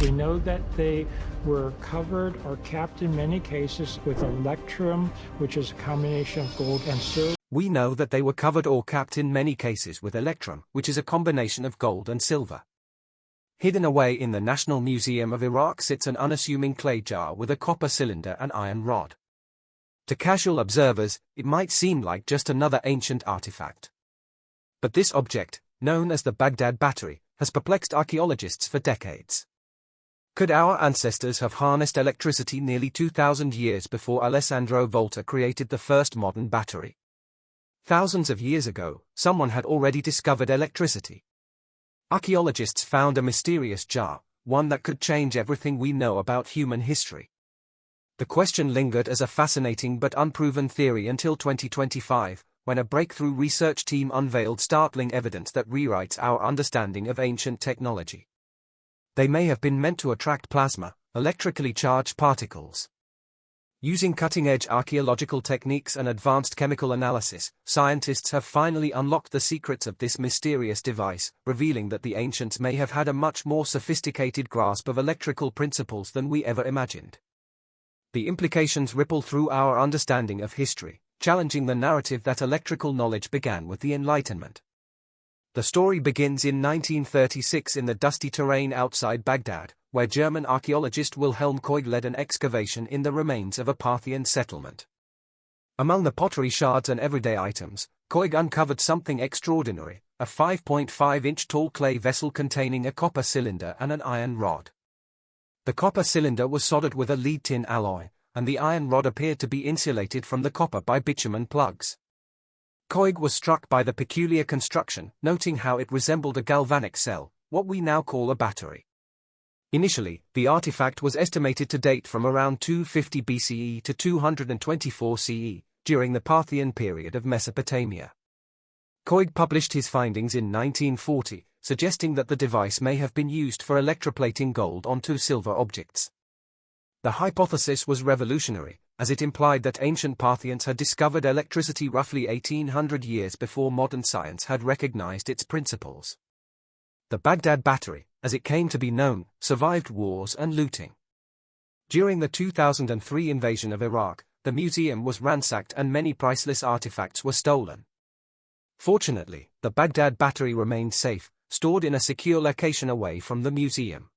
We know that they were covered or capped in many cases with electrum, which is a combination of gold and silver. We know that they were covered or capped in many cases with electrum, which is a combination of gold and silver. Hidden away in the National Museum of Iraq sits an unassuming clay jar with a copper cylinder and iron rod. To casual observers, it might seem like just another ancient artifact. But this object, known as the Baghdad Battery, has perplexed archaeologists for decades. Could our ancestors have harnessed electricity nearly 2,000 years before Alessandro Volta created the first modern battery? Thousands of years ago, someone had already discovered electricity. Archaeologists found a mysterious jar, one that could change everything we know about human history. The question lingered as a fascinating but unproven theory until 2025, when a breakthrough research team unveiled startling evidence that rewrites our understanding of ancient technology. They may have been meant to attract plasma, electrically charged particles. Using cutting-edge archaeological techniques and advanced chemical analysis, scientists have finally unlocked the secrets of this mysterious device, revealing that the ancients may have had a much more sophisticated grasp of electrical principles than we ever imagined. The implications ripple through our understanding of history, challenging the narrative that electrical knowledge began with the Enlightenment. The story begins in 1936 in the dusty terrain outside Baghdad, where German archaeologist Wilhelm Koig led an excavation in the remains of a Parthian settlement. Among the pottery shards and everyday items, Koig uncovered something extraordinary, a 5.5-inch tall clay vessel containing a copper cylinder and an iron rod. The copper cylinder was soldered with a lead tin alloy, and the iron rod appeared to be insulated from the copper by bitumen plugs. Koig was struck by the peculiar construction, noting how it resembled a galvanic cell, what we now call a battery. Initially, the artifact was estimated to date from around 250 BCE to 224 CE, during the Parthian period of Mesopotamia. Koig published his findings in 1940, suggesting that the device may have been used for electroplating gold onto silver objects. The hypothesis was revolutionary, as it implied that ancient Parthians had discovered electricity roughly 1800 years before modern science had recognized its principles. The Baghdad Battery, as it came to be known, survived wars and looting. During the 2003 invasion of Iraq, the museum was ransacked and many priceless artifacts were stolen. Fortunately, the Baghdad Battery remained safe, stored in a secure location away from the museum.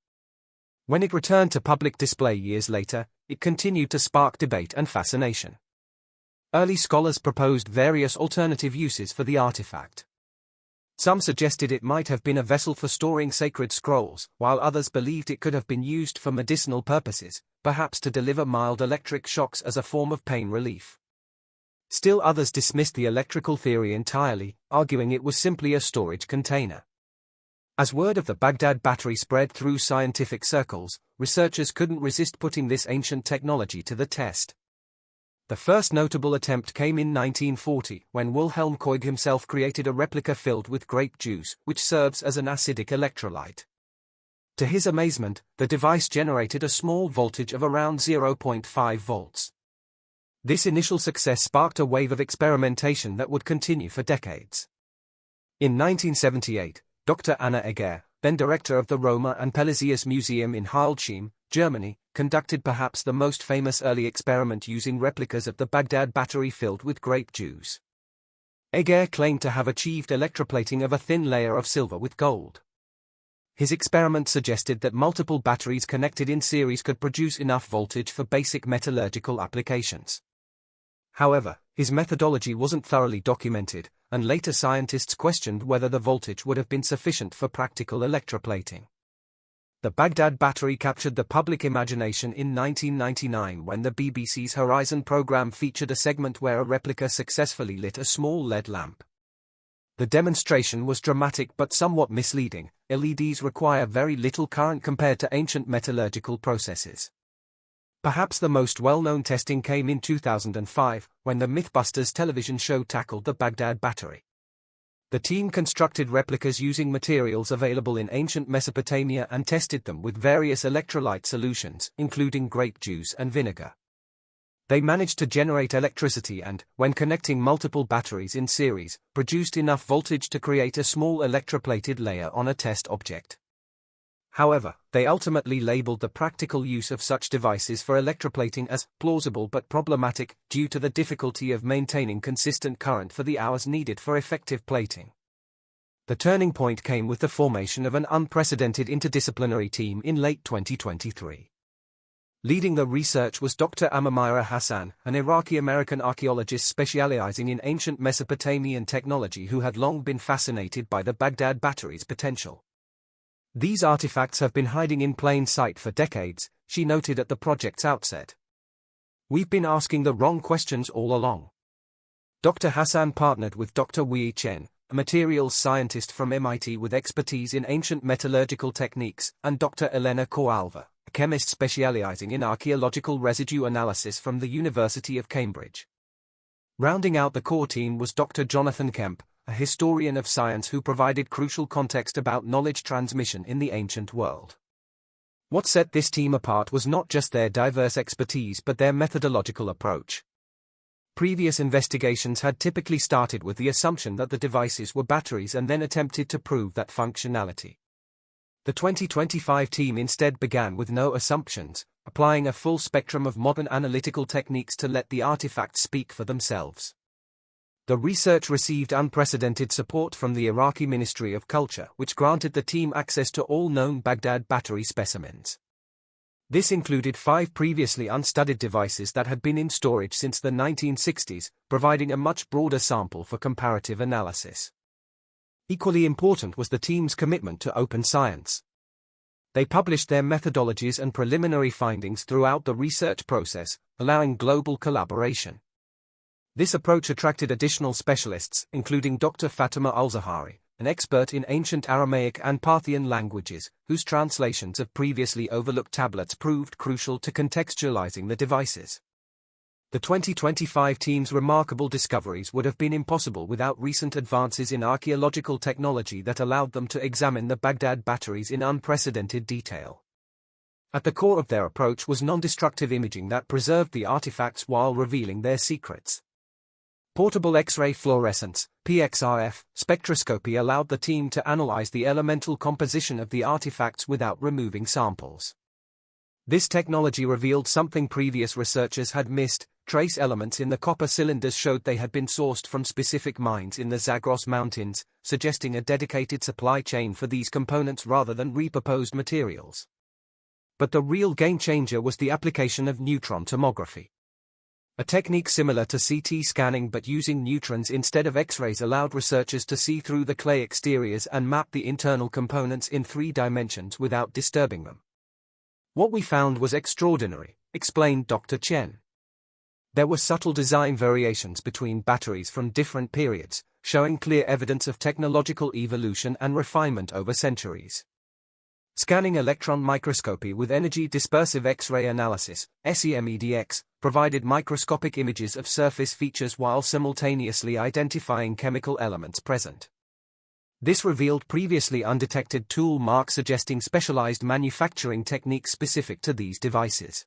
When it returned to public display years later, it continued to spark debate and fascination. Early scholars proposed various alternative uses for the artifact. Some suggested it might have been a vessel for storing sacred scrolls, while others believed it could have been used for medicinal purposes, perhaps to deliver mild electric shocks as a form of pain relief. Still others dismissed the electrical theory entirely, arguing it was simply a storage container. As word of the Baghdad Battery spread through scientific circles, researchers couldn't resist putting this ancient technology to the test. The first notable attempt came in 1940, when Wilhelm Koig himself created a replica filled with grape juice, which serves as an acidic electrolyte. To his amazement, the device generated a small voltage of around 0.5 volts. This initial success sparked a wave of experimentation that would continue for decades. In 1978, Dr. Anna Egger, then director of the Roma and Pelizius Museum in Hildesheim, Germany, conducted perhaps the most famous early experiment using replicas of the Baghdad Battery filled with grape juice. Egger claimed to have achieved electroplating of a thin layer of silver with gold. His experiment suggested that multiple batteries connected in series could produce enough voltage for basic metallurgical applications. However, his methodology wasn't thoroughly documented, and later scientists questioned whether the voltage would have been sufficient for practical electroplating. The Baghdad Battery captured the public imagination in 1999 when the BBC's Horizon program featured a segment where a replica successfully lit a small LED lamp. The demonstration was dramatic but somewhat misleading. LEDs require very little current compared to ancient metallurgical processes. Perhaps the most well-known testing came in 2005, when the Mythbusters television show tackled the Baghdad Battery. The team constructed replicas using materials available in ancient Mesopotamia and tested them with various electrolyte solutions, including grape juice and vinegar. They managed to generate electricity and, when connecting multiple batteries in series, produced enough voltage to create a small electroplated layer on a test object. However, they ultimately labeled the practical use of such devices for electroplating as plausible but problematic due to the difficulty of maintaining consistent current for the hours needed for effective plating. The turning point came with the formation of an unprecedented interdisciplinary team in late 2023. Leading the research was Dr. Amamira Hassan, an Iraqi-American archaeologist specializing in ancient Mesopotamian technology who had long been fascinated by the Baghdad Battery's potential. These artifacts have been hiding in plain sight for decades, she noted at the project's outset. We've been asking the wrong questions all along. Dr. Hassan partnered with Dr. Wei Chen, a materials scientist from MIT with expertise in ancient metallurgical techniques, and Dr. Elena Coralva, a chemist specializing in archaeological residue analysis from the University of Cambridge. Rounding out the core team was Dr. Jonathan Kemp, a historian of science who provided crucial context about knowledge transmission in the ancient world. What set this team apart was not just their diverse expertise but their methodological approach. Previous investigations had typically started with the assumption that the devices were batteries and then attempted to prove that functionality. The 2025 team instead began with no assumptions, applying a full spectrum of modern analytical techniques to let the artifacts speak for themselves. The research received unprecedented support from the Iraqi Ministry of Culture, which granted the team access to all known Baghdad Battery specimens. This included 5 previously unstudied devices that had been in storage since the 1960s, providing a much broader sample for comparative analysis. Equally important was the team's commitment to open science. They published their methodologies and preliminary findings throughout the research process, allowing global collaboration. This approach attracted additional specialists, including Dr. Fatima Al-Zahari, an expert in ancient Aramaic and Parthian languages, whose translations of previously overlooked tablets proved crucial to contextualizing the devices. The 2025 team's remarkable discoveries would have been impossible without recent advances in archaeological technology that allowed them to examine the Baghdad batteries in unprecedented detail. At the core of their approach was non-destructive imaging that preserved the artifacts while revealing their secrets. Portable X-ray fluorescence, PXRF, spectroscopy allowed the team to analyze the elemental composition of the artifacts without removing samples. This technology revealed something previous researchers had missed. Trace elements in the copper cylinders showed they had been sourced from specific mines in the Zagros Mountains, suggesting a dedicated supply chain for these components rather than repurposed materials. But the real game-changer was the application of neutron tomography. A technique similar to CT scanning but using neutrons instead of X-rays allowed researchers to see through the clay exteriors and map the internal components in 3 dimensions without disturbing them. What we found was extraordinary, explained Dr. Chen. There were subtle design variations between batteries from different periods, showing clear evidence of technological evolution and refinement over centuries. Scanning electron microscopy with energy dispersive X-ray analysis, SEMEDX, provided microscopic images of surface features while simultaneously identifying chemical elements present. This revealed previously undetected tool marks suggesting specialized manufacturing techniques specific to these devices.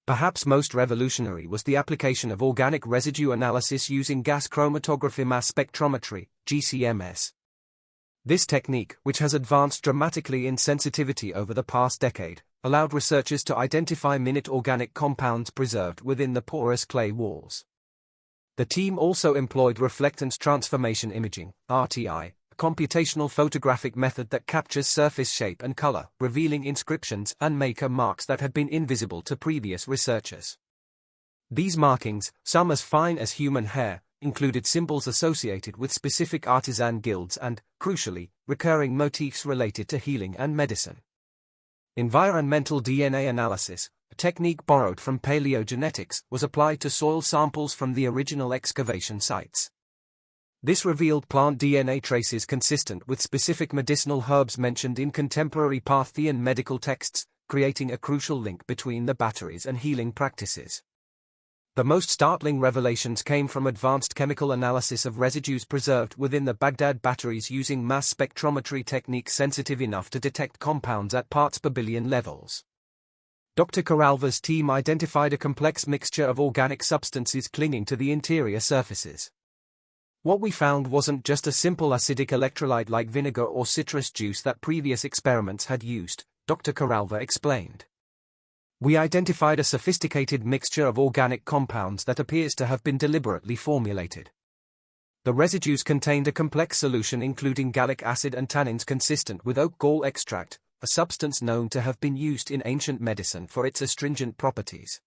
Perhaps most revolutionary was the application of organic residue analysis using gas chromatography mass spectrometry, GCMS. This technique, which has advanced dramatically in sensitivity over the past decade, allowed researchers to identify minute organic compounds preserved within the porous clay walls. The team also employed reflectance transformation imaging, RTI, a computational photographic method that captures surface shape and color, revealing inscriptions and maker marks that had been invisible to previous researchers. These markings, some as fine as human hair, included symbols associated with specific artisan guilds and, crucially, recurring motifs related to healing and medicine. Environmental DNA analysis, a technique borrowed from paleogenetics, was applied to soil samples from the original excavation sites. This revealed plant DNA traces consistent with specific medicinal herbs mentioned in contemporary Parthian medical texts, creating a crucial link between the batteries and healing practices. The most startling revelations came from advanced chemical analysis of residues preserved within the Baghdad batteries using mass spectrometry techniques sensitive enough to detect compounds at parts per billion levels. Dr. Coralva's team identified a complex mixture of organic substances clinging to the interior surfaces. What we found wasn't just a simple acidic electrolyte like vinegar or citrus juice that previous experiments had used, Dr. Caralva explained. We identified a sophisticated mixture of organic compounds that appears to have been deliberately formulated. The residues contained a complex solution including gallic acid and tannins consistent with oak gall extract, a substance known to have been used in ancient medicine for its astringent properties.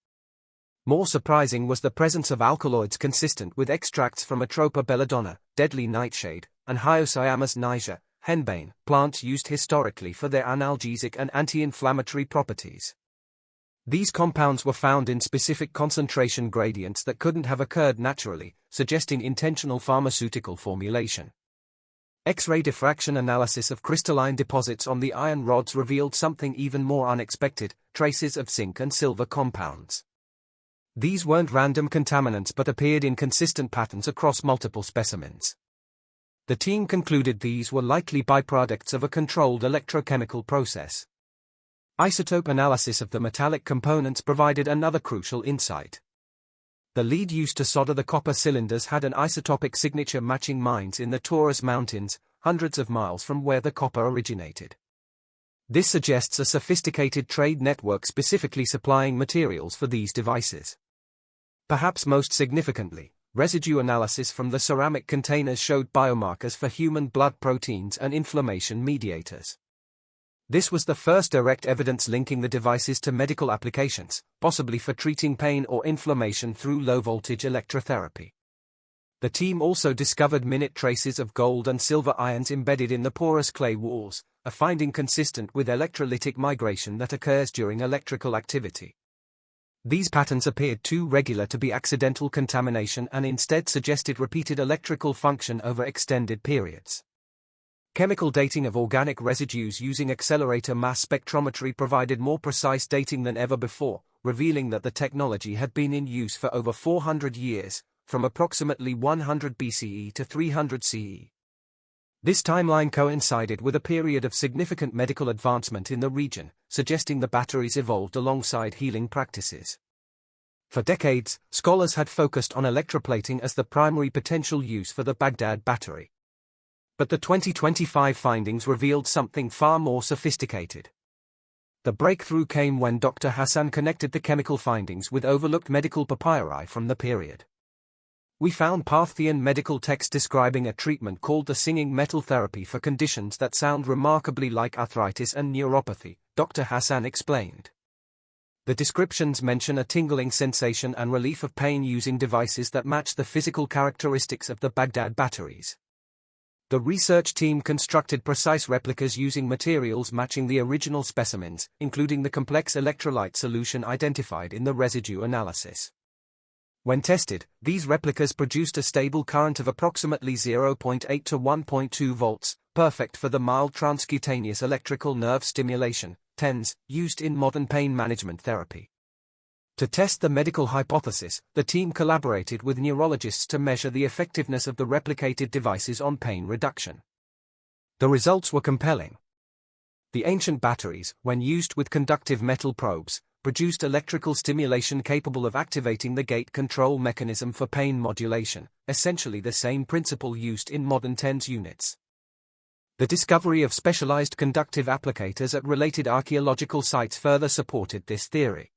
More surprising was the presence of alkaloids consistent with extracts from Atropa belladonna, deadly nightshade, and Hyoscyamus niger, henbane, plants used historically for their analgesic and anti-inflammatory properties. These compounds were found in specific concentration gradients that couldn't have occurred naturally, suggesting intentional pharmaceutical formulation. X-ray diffraction analysis of crystalline deposits on the iron rods revealed something even more unexpected: traces of zinc and silver compounds. These weren't random contaminants but appeared in consistent patterns across multiple specimens. The team concluded these were likely byproducts of a controlled electrochemical process. Isotope analysis of the metallic components provided another crucial insight. The lead used to solder the copper cylinders had an isotopic signature matching mines in the Taurus Mountains, hundreds of miles from where the copper originated. This suggests a sophisticated trade network specifically supplying materials for these devices. Perhaps most significantly, residue analysis from the ceramic containers showed biomarkers for human blood proteins and inflammation mediators. This was the first direct evidence linking the devices to medical applications, possibly for treating pain or inflammation through low-voltage electrotherapy. The team also discovered minute traces of gold and silver ions embedded in the porous clay walls, a finding consistent with electrolytic migration that occurs during electrical activity. These patterns appeared too regular to be accidental contamination and instead suggested repeated electrical function over extended periods. Chemical dating of organic residues using accelerator mass spectrometry provided more precise dating than ever before, revealing that the technology had been in use for over 400 years, from approximately 100 BCE to 300 CE. This timeline coincided with a period of significant medical advancement in the region, suggesting the batteries evolved alongside healing practices. For decades, scholars had focused on electroplating as the primary potential use for the Baghdad Battery. But the 2025 findings revealed something far more sophisticated. The breakthrough came when Dr. Hassan connected the chemical findings with overlooked medical papyri from the period. We found Parthian medical texts describing a treatment called the singing metal therapy for conditions that sound remarkably like arthritis and neuropathy, Dr. Hassan explained. The descriptions mention a tingling sensation and relief of pain using devices that match the physical characteristics of the Baghdad batteries. The research team constructed precise replicas using materials matching the original specimens, including the complex electrolyte solution identified in the residue analysis. When tested, these replicas produced a stable current of approximately 0.8 to 1.2 volts, perfect for the mild transcutaneous electrical nerve stimulation, TENS, used in modern pain management therapy. To test the medical hypothesis, the team collaborated with neurologists to measure the effectiveness of the replicated devices on pain reduction. The results were compelling. The ancient batteries, when used with conductive metal probes, produced electrical stimulation capable of activating the gate control mechanism for pain modulation, essentially the same principle used in modern TENS units. The discovery of specialized conductive applicators at related archaeological sites further supported this theory.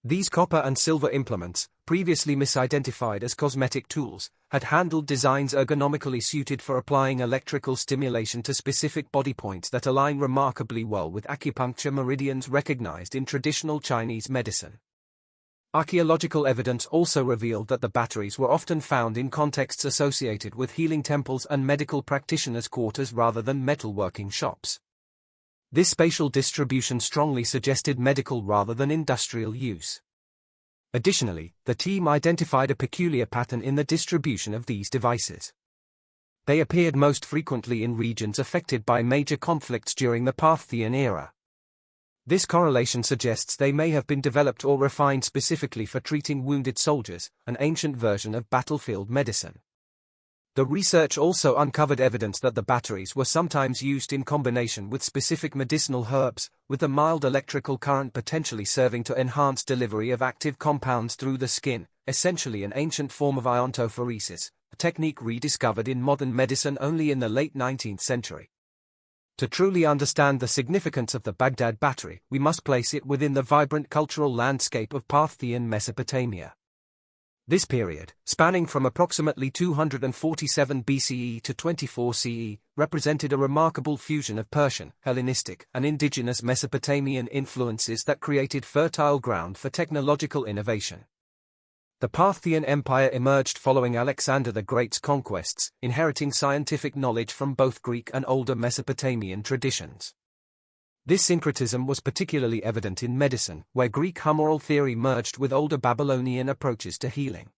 These copper and silver implements, previously misidentified as cosmetic tools, had handled designs ergonomically suited for applying electrical stimulation to specific body points that align remarkably well with acupuncture meridians recognized in traditional Chinese medicine. Archaeological evidence also revealed that the batteries were often found in contexts associated with healing temples and medical practitioners' quarters rather than metalworking shops. This spatial distribution strongly suggested medical rather than industrial use. Additionally, the team identified a peculiar pattern in the distribution of these devices. They appeared most frequently in regions affected by major conflicts during the Parthian era. This correlation suggests they may have been developed or refined specifically for treating wounded soldiers, an ancient version of battlefield medicine. The research also uncovered evidence that the batteries were sometimes used in combination with specific medicinal herbs, with the mild electrical current potentially serving to enhance delivery of active compounds through the skin, essentially an ancient form of iontophoresis, a technique rediscovered in modern medicine only in the late 19th century. To truly understand the significance of the Baghdad Battery, we must place it within the vibrant cultural landscape of Parthian Mesopotamia. This period, spanning from approximately 247 BCE to 24 CE, represented a remarkable fusion of Persian, Hellenistic, and indigenous Mesopotamian influences that created fertile ground for technological innovation. The Parthian Empire emerged following Alexander the Great's conquests, inheriting scientific knowledge from both Greek and older Mesopotamian traditions. This syncretism was particularly evident in medicine, where Greek humoral theory merged with older Babylonian approaches to healing.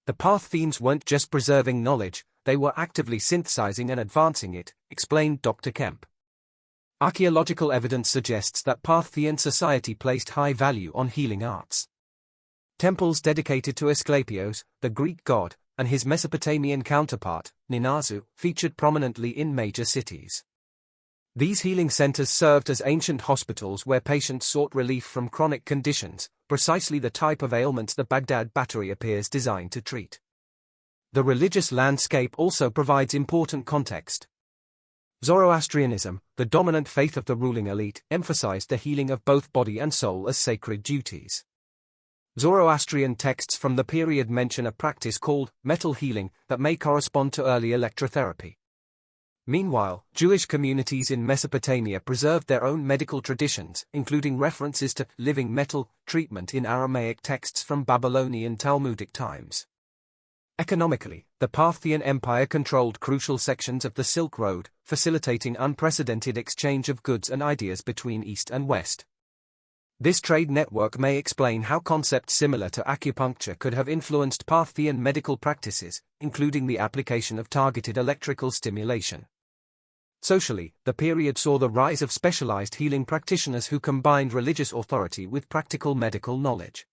The Parthians weren't just preserving knowledge, they were actively synthesizing and advancing it, explained Dr. Kemp. Archaeological evidence suggests that Parthian society placed high value on healing arts. Temples dedicated to Asclepios, the Greek god, and his Mesopotamian counterpart, Ninazu, featured prominently in major cities. These healing centers served as ancient hospitals where patients sought relief from chronic conditions, precisely the type of ailments the Baghdad Battery appears designed to treat. The religious landscape also provides important context. Zoroastrianism, the dominant faith of the ruling elite, emphasized the healing of both body and soul as sacred duties. Zoroastrian texts from the period mention a practice called metal healing that may correspond to early electrotherapy. Meanwhile, Jewish communities in Mesopotamia preserved their own medical traditions, including references to living metal treatment in Aramaic texts from Babylonian Talmudic times. Economically, the Parthian Empire controlled crucial sections of the Silk Road, facilitating unprecedented exchange of goods and ideas between East and West. This trade network may explain how concepts similar to acupuncture could have influenced Parthian medical practices, including the application of targeted electrical stimulation. Socially, the period saw the rise of specialized healing practitioners who combined religious authority with practical medical knowledge.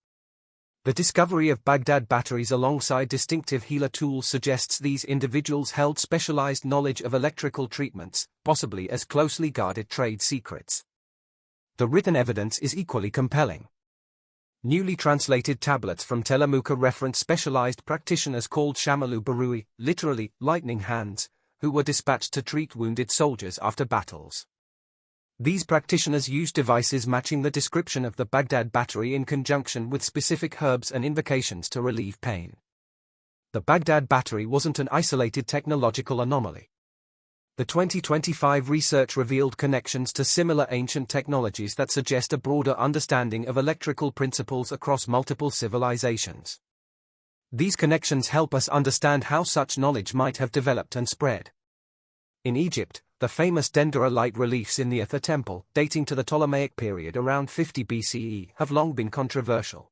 The discovery of Baghdad batteries alongside distinctive healer tools suggests these individuals held specialized knowledge of electrical treatments, possibly as closely guarded trade secrets. The written evidence is equally compelling. Newly translated tablets from Telomuka reference specialized practitioners called Shamalu Barui, literally, lightning hands, who were dispatched to treat wounded soldiers after battles. These practitioners used devices matching the description of the Baghdad Battery in conjunction with specific herbs and invocations to relieve pain. The Baghdad Battery wasn't an isolated technological anomaly. The 2025 research revealed connections to similar ancient technologies that suggest a broader understanding of electrical principles across multiple civilizations. These connections help us understand how such knowledge might have developed and spread. In Egypt, the famous Dendera light reliefs in the Atha Temple, dating to the Ptolemaic period around 50 BCE, have long been controversial.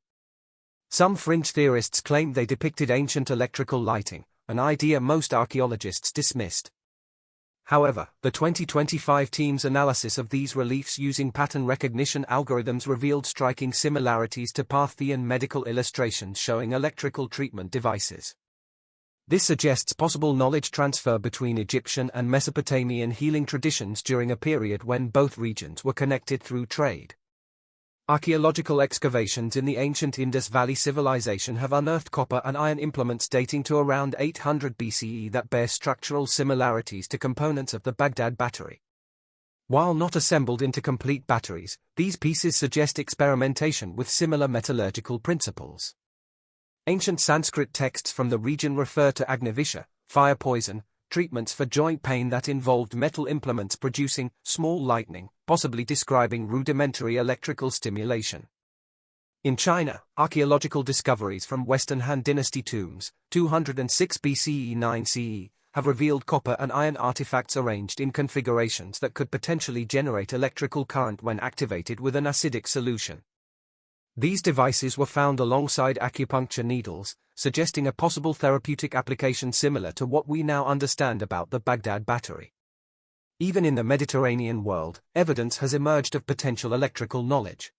Some fringe theorists claim they depicted ancient electrical lighting, an idea most archaeologists dismissed. However, the 2025 team's analysis of these reliefs using pattern recognition algorithms revealed striking similarities to Parthian medical illustrations showing electrical treatment devices. This suggests possible knowledge transfer between Egyptian and Mesopotamian healing traditions during a period when both regions were connected through trade. Archaeological excavations in the ancient Indus Valley civilization have unearthed copper and iron implements dating to around 800 BCE that bear structural similarities to components of the Baghdad Battery. While not assembled into complete batteries, these pieces suggest experimentation with similar metallurgical principles. Ancient Sanskrit texts from the region refer to agnivisha, fire poison, treatments for joint pain that involved metal implements producing small lightning, possibly describing rudimentary electrical stimulation. In China, archaeological discoveries from Western Han Dynasty tombs, 206 BCE 9 CE, have revealed copper and iron artifacts arranged in configurations that could potentially generate electrical current when activated with an acidic solution. These devices were found alongside acupuncture needles, suggesting a possible therapeutic application similar to what we now understand about the Baghdad Battery. Even in the Mediterranean world, evidence has emerged of potential electrical knowledge.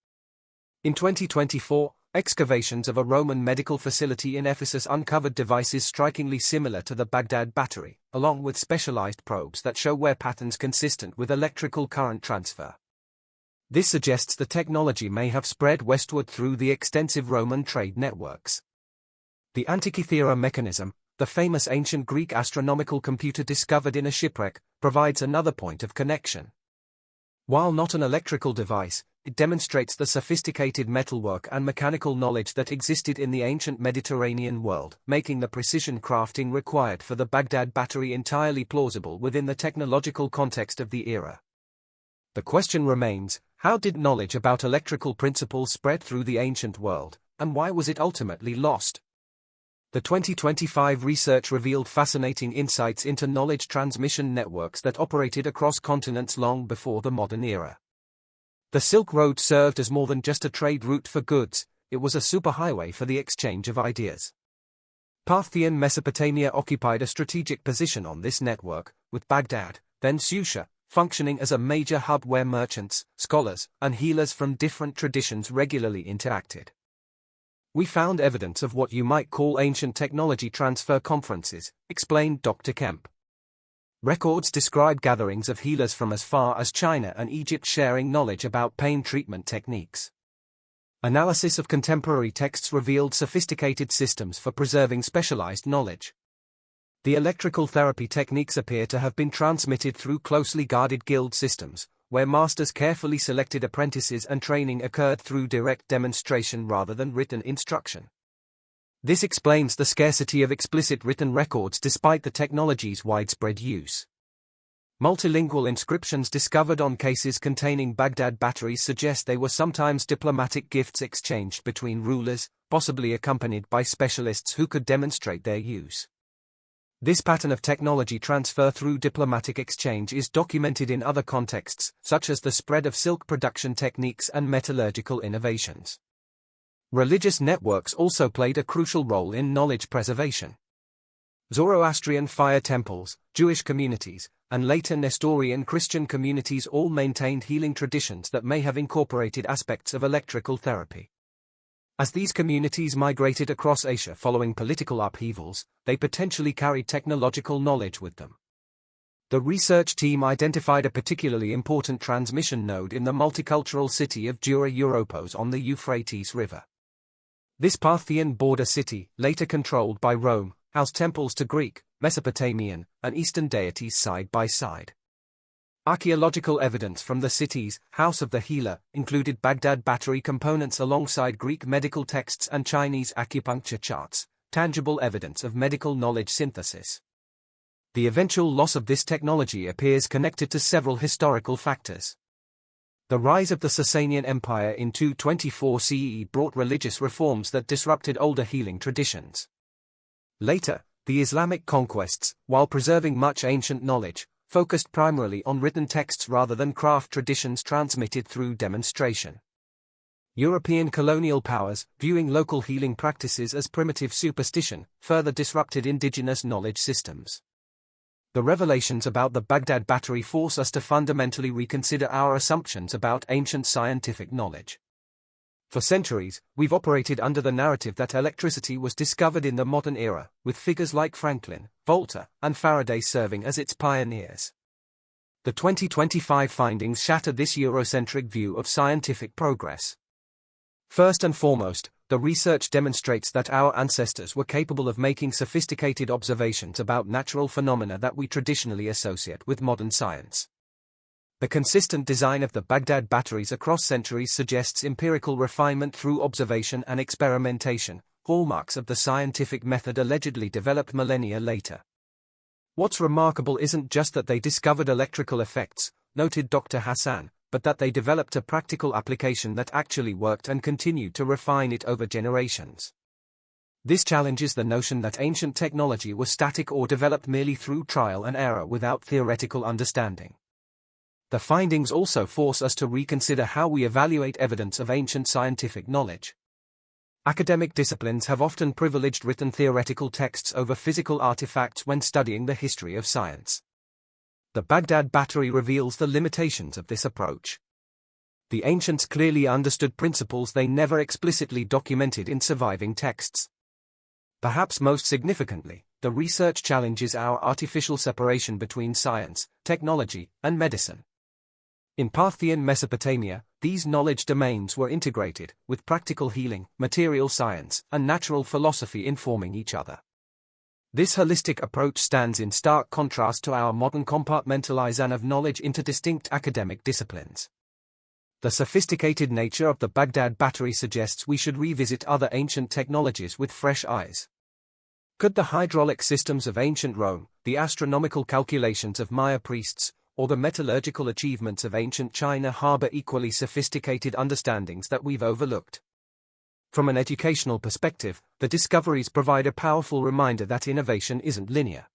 In 2024, excavations of a Roman medical facility in Ephesus uncovered devices strikingly similar to the Baghdad Battery, along with specialized probes that show wear patterns consistent with electrical current transfer. This suggests the technology may have spread westward through the extensive Roman trade networks. The Antikythera mechanism, the famous ancient Greek astronomical computer discovered in a shipwreck, provides another point of connection. While not an electrical device, it demonstrates the sophisticated metalwork and mechanical knowledge that existed in the ancient Mediterranean world, making the precision crafting required for the Baghdad Battery entirely plausible within the technological context of the era. The question remains, how did knowledge about electrical principles spread through the ancient world, and why was it ultimately lost? The 2025 research revealed fascinating insights into knowledge transmission networks that operated across continents long before the modern era. The Silk Road served as more than just a trade route for goods, it was a superhighway for the exchange of ideas. Parthian Mesopotamia occupied a strategic position on this network, with Baghdad, then Susha, functioning as a major hub where merchants, scholars, and healers from different traditions regularly interacted. We found evidence of what you might call ancient technology transfer conferences, explained Dr. Kemp. Records describe gatherings of healers from as far as China and Egypt sharing knowledge about pain treatment techniques. Analysis of contemporary texts revealed sophisticated systems for preserving specialized knowledge. The electrical therapy techniques appear to have been transmitted through closely guarded guild systems, where masters carefully selected apprentices and training occurred through direct demonstration rather than written instruction. This explains the scarcity of explicit written records despite the technology's widespread use. Multilingual inscriptions discovered on cases containing Baghdad batteries suggest they were sometimes diplomatic gifts exchanged between rulers, possibly accompanied by specialists who could demonstrate their use. This pattern of technology transfer through diplomatic exchange is documented in other contexts, such as the spread of silk production techniques and metallurgical innovations. Religious networks also played a crucial role in knowledge preservation. Zoroastrian fire temples, Jewish communities, and later Nestorian Christian communities all maintained healing traditions that may have incorporated aspects of electrical therapy. As these communities migrated across Asia following political upheavals, they potentially carried technological knowledge with them. The research team identified a particularly important transmission node in the multicultural city of Dura Europos on the Euphrates River. This Parthian border city, later controlled by Rome, housed temples to Greek, Mesopotamian, and Eastern deities side by side. Archaeological evidence from the city's House of the Healer included Baghdad Battery components alongside Greek medical texts and Chinese acupuncture charts, tangible evidence of medical knowledge synthesis. The eventual loss of this technology appears connected to several historical factors. The rise of the Sasanian Empire in 224 CE brought religious reforms that disrupted older healing traditions. Later, the Islamic conquests, while preserving much ancient knowledge, focused primarily on written texts rather than craft traditions transmitted through demonstration. European colonial powers, viewing local healing practices as primitive superstition, further disrupted indigenous knowledge systems. The revelations about the Baghdad Battery force us to fundamentally reconsider our assumptions about ancient scientific knowledge. For centuries, we've operated under the narrative that electricity was discovered in the modern era, with figures like Franklin, Volta, and Faraday serving as its pioneers. The 2025 findings shatter this Eurocentric view of scientific progress. First and foremost, the research demonstrates that our ancestors were capable of making sophisticated observations about natural phenomena that we traditionally associate with modern science. The consistent design of the Baghdad batteries across centuries suggests empirical refinement through observation and experimentation, hallmarks of the scientific method allegedly developed millennia later. What's remarkable isn't just that they discovered electrical effects, noted Dr. Hassan, but that they developed a practical application that actually worked and continued to refine it over generations. This challenges the notion that ancient technology was static or developed merely through trial and error without theoretical understanding. The findings also force us to reconsider how we evaluate evidence of ancient scientific knowledge. Academic disciplines have often privileged written theoretical texts over physical artifacts when studying the history of science. The Baghdad Battery reveals the limitations of this approach. The ancients clearly understood principles they never explicitly documented in surviving texts. Perhaps most significantly, the research challenges our artificial separation between science, technology, and medicine. In Parthian Mesopotamia, these knowledge domains were integrated, with practical healing, material science, and natural philosophy informing each other. This holistic approach stands in stark contrast to our modern compartmentalization of knowledge into distinct academic disciplines. The sophisticated nature of the Baghdad Battery suggests we should revisit other ancient technologies with fresh eyes. Could the hydraulic systems of ancient Rome, the astronomical calculations of Maya priests, or the metallurgical achievements of ancient China harbor equally sophisticated understandings that we've overlooked? From an educational perspective, the discoveries provide a powerful reminder that innovation isn't linear.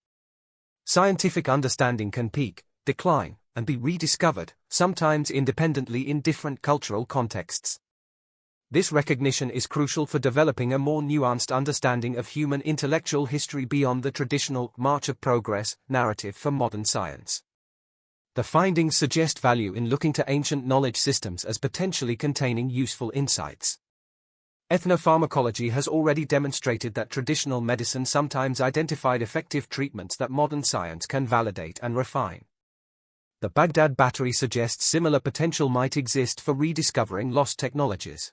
Scientific understanding can peak, decline, and be rediscovered, sometimes independently in different cultural contexts. This recognition is crucial for developing a more nuanced understanding of human intellectual history beyond the traditional march of progress narrative for modern science. The findings suggest value in looking to ancient knowledge systems as potentially containing useful insights. Ethnopharmacology has already demonstrated that traditional medicine sometimes identified effective treatments that modern science can validate and refine. The Baghdad Battery suggests similar potential might exist for rediscovering lost technologies.